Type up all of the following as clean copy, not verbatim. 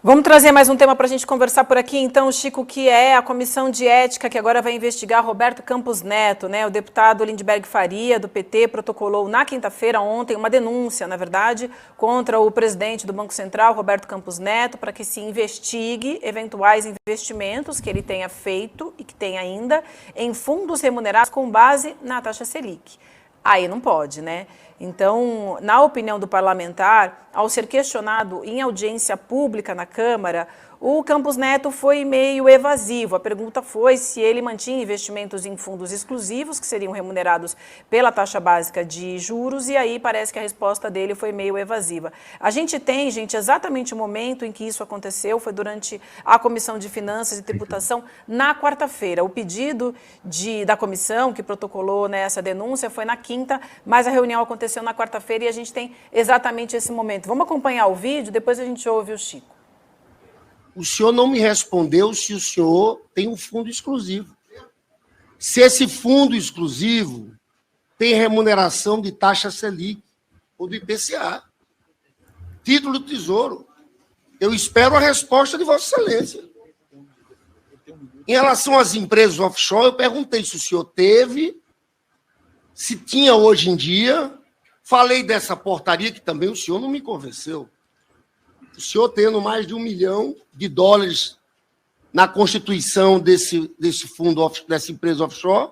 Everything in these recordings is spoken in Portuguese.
Vamos trazer mais um tema para a gente conversar por aqui, então, Chico, que é a Comissão de Ética, que agora vai investigar Roberto Campos Neto, né? O deputado Lindbergh Faria, do PT, protocolou na quinta-feira, ontem, uma denúncia, na verdade, contra o presidente do Banco Central, Roberto Campos Neto, para que se investigue eventuais investimentos que ele tenha feito e que tem ainda em fundos remunerados com base na taxa Selic. Aí não pode, né? Então, na opinião do parlamentar, ao ser questionado em audiência pública na Câmara, o Campos Neto foi meio evasivo. A pergunta foi se ele mantinha investimentos em fundos exclusivos, que seriam remunerados pela taxa básica de juros, e aí parece que a resposta dele foi meio evasiva. A gente tem, gente, exatamente o momento em que isso aconteceu, foi durante a Comissão de Finanças e Tributação, na quarta-feira. O pedido da comissão, que protocolou essa denúncia, foi na quinta, mas a reunião aconteceu na quarta-feira e a gente tem exatamente esse momento. Vamos acompanhar o vídeo, depois a gente ouve o Chico. O senhor não me respondeu se o senhor tem um fundo exclusivo. Se esse fundo exclusivo tem remuneração de taxa Selic ou do IPCA. Título do Tesouro. Eu espero a resposta de Vossa Excelência. Em relação às empresas offshore, eu perguntei se o senhor teve, se tinha hoje em dia. Falei dessa portaria que também o senhor não me convenceu. O senhor tendo mais de $1 milhão na constituição desse fundo, dessa empresa offshore,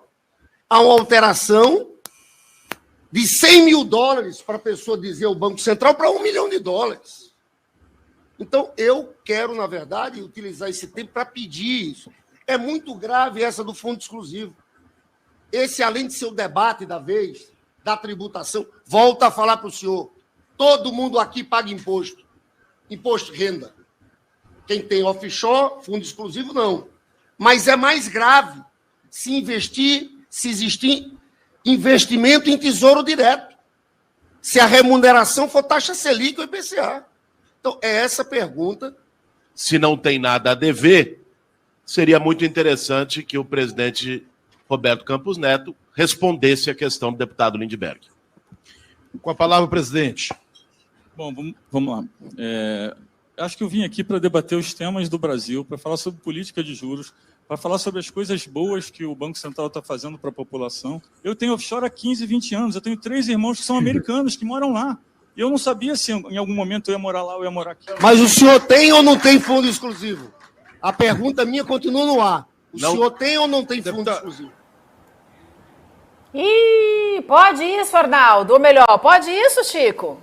há uma alteração de $100 mil para a pessoa dizer ao Banco Central para $1 milhão. Então, eu quero, na verdade, utilizar esse tempo para pedir isso. É muito grave essa do fundo exclusivo. Esse, além de ser o debate da vez, da tributação, volta a falar para o senhor, todo mundo aqui paga imposto. Imposto de renda. Quem tem offshore, fundo exclusivo, não. Mas é mais grave se existir investimento em tesouro direto. Se a remuneração for taxa Selic ou IPCA. Então, é essa pergunta. Se não tem nada a dever, seria muito interessante que o presidente Roberto Campos Neto respondesse a questão do deputado Lindbergh. Com a palavra, o presidente. Bom, vamos lá. Acho que eu vim aqui para debater os temas do Brasil, para falar sobre política de juros, para falar sobre as coisas boas que o Banco Central está fazendo para a população. Eu tenho offshore há 15, 20 anos, eu tenho 3 irmãos que são americanos, que moram lá. E eu não sabia se em algum momento eu ia morar lá ou ia morar aqui. Mas o senhor tem ou não tem fundo exclusivo? A pergunta minha continua no ar. O senhor tem ou não tem fundo exclusivo? Ih, pode isso, Arnaldo. Ou melhor, pode isso, Chico?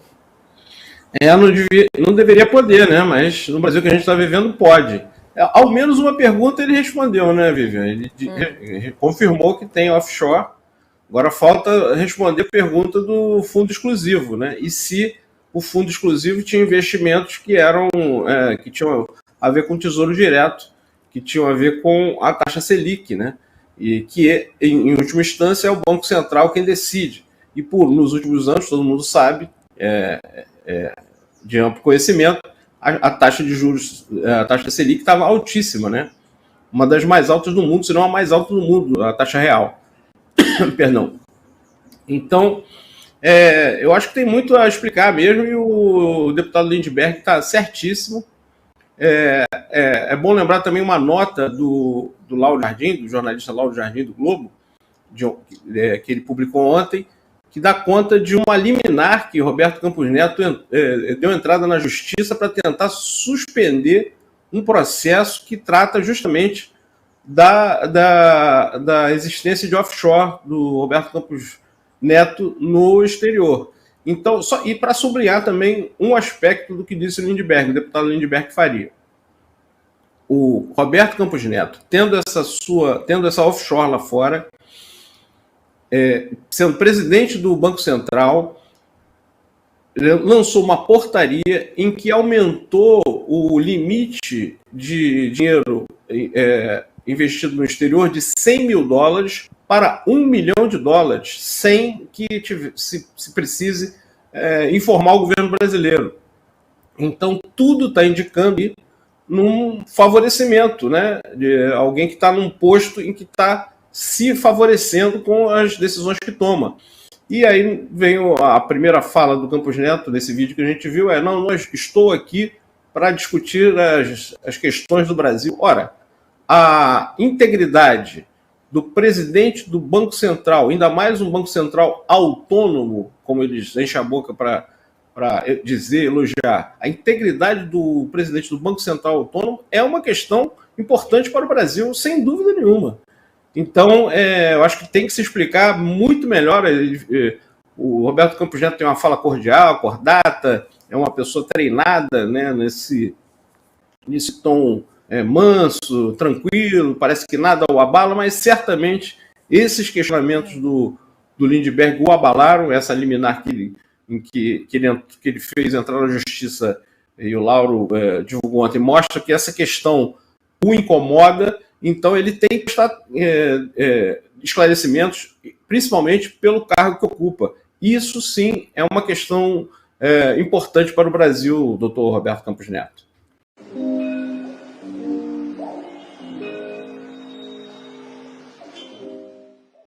Não deveria poder, né? Mas no Brasil que a gente está vivendo, pode. Ao menos uma pergunta ele respondeu, né, Vivian? Ele confirmou que tem offshore. Agora falta responder a pergunta do fundo exclusivo, né? E se o fundo exclusivo tinha investimentos que que tinham a ver com o Tesouro Direto, que tinham a ver com a taxa Selic, né? E que, em última instância, é o Banco Central quem decide. E nos últimos anos, todo mundo sabe, de amplo conhecimento, a taxa de juros, a taxa Selic estava altíssima, né? Uma das mais altas do mundo, se não a mais alta do mundo, a taxa real. Perdão. Então, eu acho que tem muito a explicar mesmo, e o deputado Lindbergh está certíssimo. É bom lembrar também uma nota do Lauro Jardim, do jornalista Lauro Jardim do Globo, que ele publicou ontem, que dá conta de uma liminar que Roberto Campos Neto deu entrada na justiça para tentar suspender um processo que trata justamente da existência de offshore do Roberto Campos Neto no exterior. Então, e para sublinhar também um aspecto do que disse o deputado Lindbergh Faria. O Roberto Campos Neto, tendo essa offshore lá fora, sendo presidente do Banco Central, lançou uma portaria em que aumentou o limite de dinheiro investido no exterior de $100 mil para $1 milhão, sem que se precise informar o governo brasileiro. Então, tudo está indicando num favorecimento, né, de alguém que está num posto em que está se favorecendo com as decisões que toma. E aí vem a primeira fala do Campos Neto, nesse vídeo que a gente viu, estou aqui para discutir as questões do Brasil. Ora, a integridade do presidente do Banco Central, ainda mais um Banco Central autônomo, como eles enchem a boca para dizer, elogiar, a integridade do presidente do Banco Central autônomo é uma questão importante para o Brasil, sem dúvida nenhuma. Então, eu acho que tem que se explicar muito melhor. O Roberto Campos Neto tem uma fala cordial, acordata, é uma pessoa treinada, né, nesse tom manso, tranquilo, parece que nada o abala, mas certamente esses questionamentos do Lindbergh o abalaram, essa liminar que ele fez entrar na justiça, e o Lauro divulgou ontem, mostra que essa questão o incomoda, então ele tem que prestar esclarecimentos, principalmente pelo cargo que ocupa. Isso sim é uma questão importante para o Brasil, doutor Roberto Campos Neto.